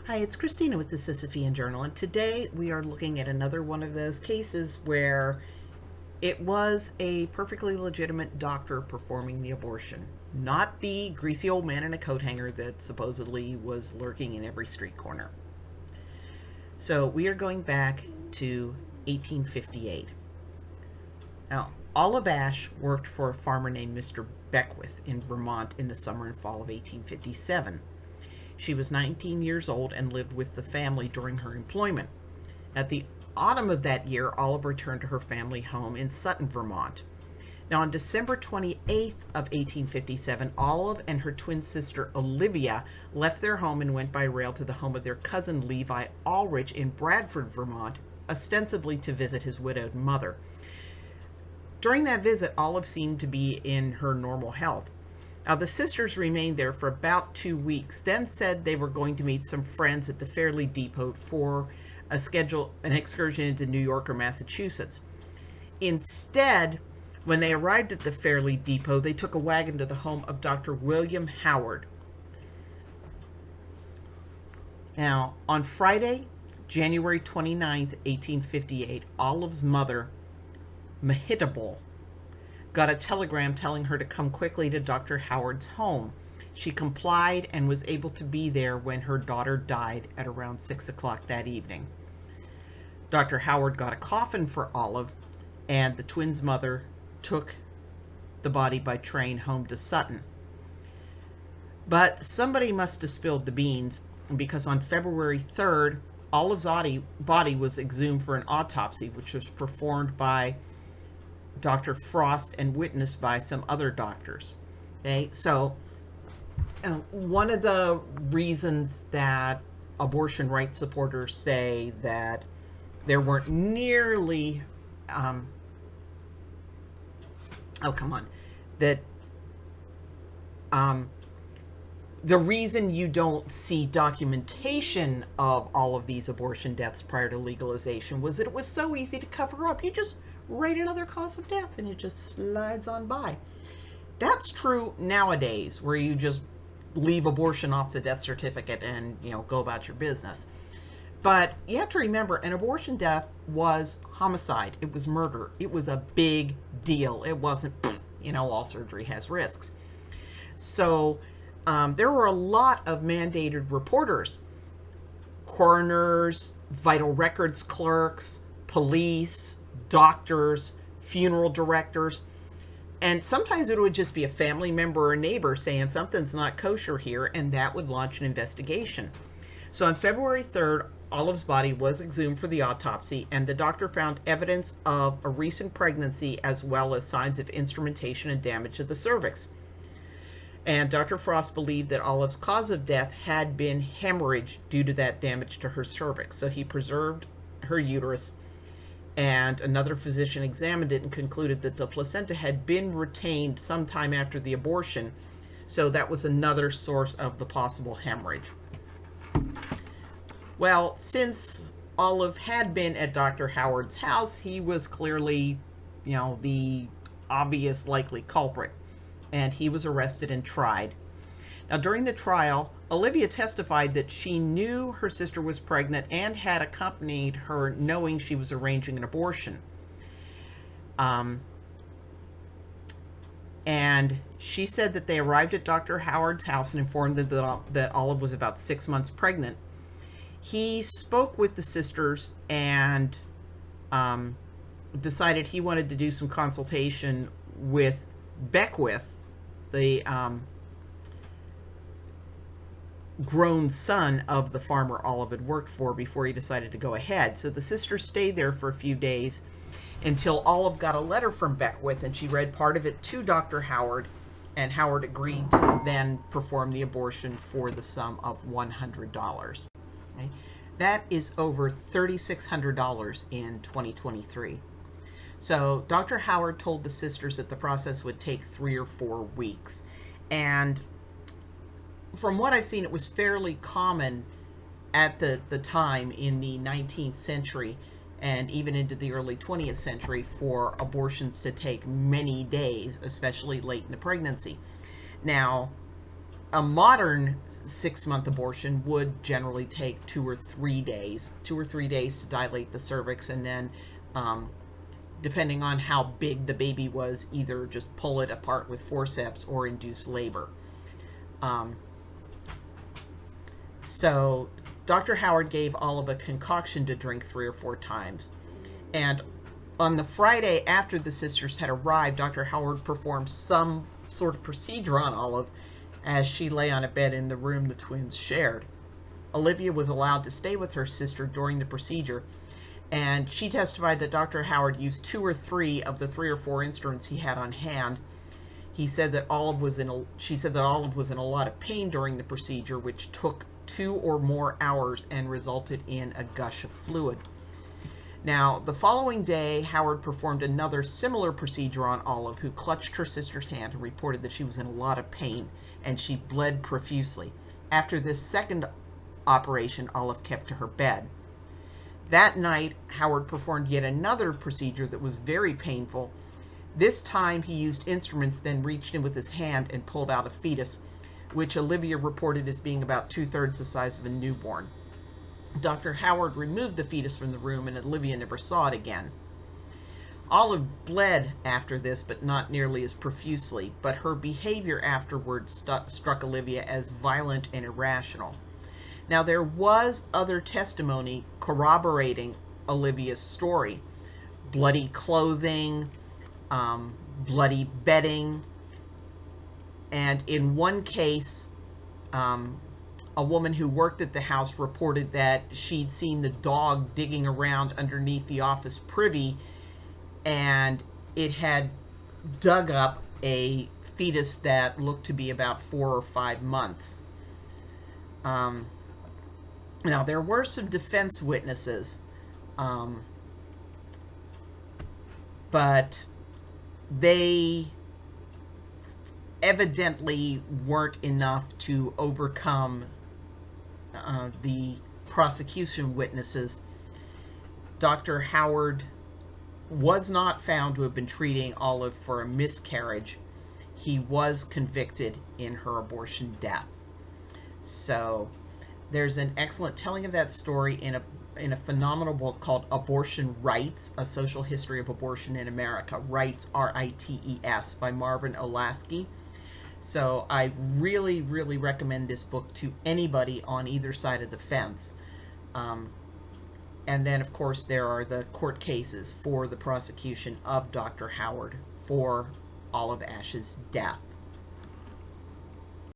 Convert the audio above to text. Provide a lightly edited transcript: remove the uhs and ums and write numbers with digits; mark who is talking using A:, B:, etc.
A: Hi, it's Christina with the Sisyphean Journal, and today we are looking at another one of those cases where it was a perfectly legitimate doctor performing the abortion, not the greasy old man in a coat hanger that supposedly was lurking in every street corner. So we are going back to 1858. Now, Olivia Ash worked for a farmer named Mr. Beckwith in Vermont in the summer and fall of 1857. She was 19 years old and lived with the family during her employment. At the autumn of that year, Olive returned to her family home in Sutton, Vermont. Now, on December 28th of 1857, Olive and her twin sister Olivia left their home and went by rail to the home of their cousin Levi Ulrich in Bradford, Vermont, ostensibly to visit his widowed mother. During that visit, Olive seemed to be in her normal health. Now, the sisters remained there for about 2 weeks, then said they were going to meet some friends at the Fairleigh Depot for an excursion into New York or Massachusetts. Instead, when they arrived at the Fairleigh Depot, they took a wagon to the home of Dr. William Howard. Now, on Friday, January 29th, 1858, Olive's mother, Mehitabel, got a telegram telling her to come quickly to Dr. Howard's home. She complied and was able to be there when her daughter died at around 6 o'clock that evening. Dr. Howard got a coffin for Olive, and the twins' mother took the body by train home to Sutton. But somebody must have spilled the beans, because on February 3rd, Olive's body was exhumed for an autopsy, which was performed by Dr. Frost and witnessed by some other doctors. Okay, so one of the reasons that abortion rights supporters say that there weren't nearly, the reason you don't see documentation of all of these abortion deaths prior to legalization was that it was so easy to cover up. You just write another cause of death and it just slides on by. That's true nowadays, where you just leave abortion off the death certificate and, go about your business. But you have to remember, an abortion death was homicide. It was murder. It was a big deal. It wasn't, all surgery has risks. So there were a lot of mandated reporters, coroners, vital records clerks, police, doctors, funeral directors, and sometimes it would just be a family member or a neighbor saying something's not kosher here, and that would launch an investigation. So on February 3rd, Olive's body was exhumed for the autopsy, and the doctor found evidence of a recent pregnancy as well as signs of instrumentation and damage to the cervix. And Dr. Frost believed that Olive's cause of death had been hemorrhage due to that damage to her cervix, so he preserved her uterus, and another physician examined it and concluded that the placenta had been retained sometime after the abortion, so that was another source of the possible hemorrhage. Well, since Olive had been at Dr. Howard's house, he was clearly, the obvious likely culprit, and he was arrested and tried. Now, during the trial, Olivia testified that she knew her sister was pregnant and had accompanied her knowing she was arranging an abortion. And she said that they arrived at Dr. Howard's house and informed them that Olive was about 6 months pregnant. He spoke with the sisters and decided he wanted to do some consultation with Beckwith, the grown son of the farmer Olive had worked for, before he decided to go ahead. So the sisters stayed there for a few days until Olive got a letter from Beckwith, and she read part of it to Dr. Howard, and Howard agreed to then perform the abortion for the sum of $100. Okay? That is over $3,600 in 2023. So Dr. Howard told the sisters that the process would take 3 or 4 weeks, and from what I've seen, it was fairly common at the time in the 19th century and even into the early 20th century for abortions to take many days, especially late in the pregnancy. Now, A modern 6-month abortion would generally take 2 or 3 days to dilate the cervix, and then, depending on how big the baby was, either just pull it apart with forceps or induce labor. Um, so Dr. Howard gave Olive a concoction to drink 3 or 4 times. And on the Friday after the sisters had arrived, Dr. Howard performed some sort of procedure on Olive as she lay on a bed in the room the twins shared. Olivia was allowed to stay with her sister during the procedure, and she testified that Dr. Howard used 2 or 3 of the 3 or 4 instruments he had on hand. He said that she said that Olive was in a lot of pain during the procedure, which took 2 or more hours and resulted in a gush of fluid. Now, the following day, Howard performed another similar procedure on Olive, who clutched her sister's hand and reported that she was in a lot of pain, and she bled profusely. After this second operation, Olive kept to her bed. That night, Howard performed yet another procedure that was very painful. This time, he used instruments, then reached in with his hand and pulled out a fetus, which Olivia reported as being about 2/3 the size of a newborn. Dr. Howard removed the fetus from the room, and Olivia never saw it again. Olive bled after this, but not nearly as profusely, but her behavior afterwards struck Olivia as violent and irrational. Now, there was other testimony corroborating Olivia's story. Bloody clothing, bloody bedding, and in one case, a woman who worked at the house reported that she'd seen the dog digging around underneath the office privy, and it had dug up a fetus that looked to be about 4 or 5 months. Now, there were some defense witnesses, but they evidently weren't enough to overcome the prosecution witnesses. Dr. Howard was not found to have been treating Olive for a miscarriage. He was convicted in her abortion death. So there's an excellent telling of that story in a phenomenal book called Abortion Rights, A Social History of Abortion in America. Rights, R-I-T-E-S, by Marvin Olasky. So I really, really recommend this book to anybody on either side of the fence. And then, of course, there are the court cases for the prosecution of Dr. Howard for Olive Ash's death.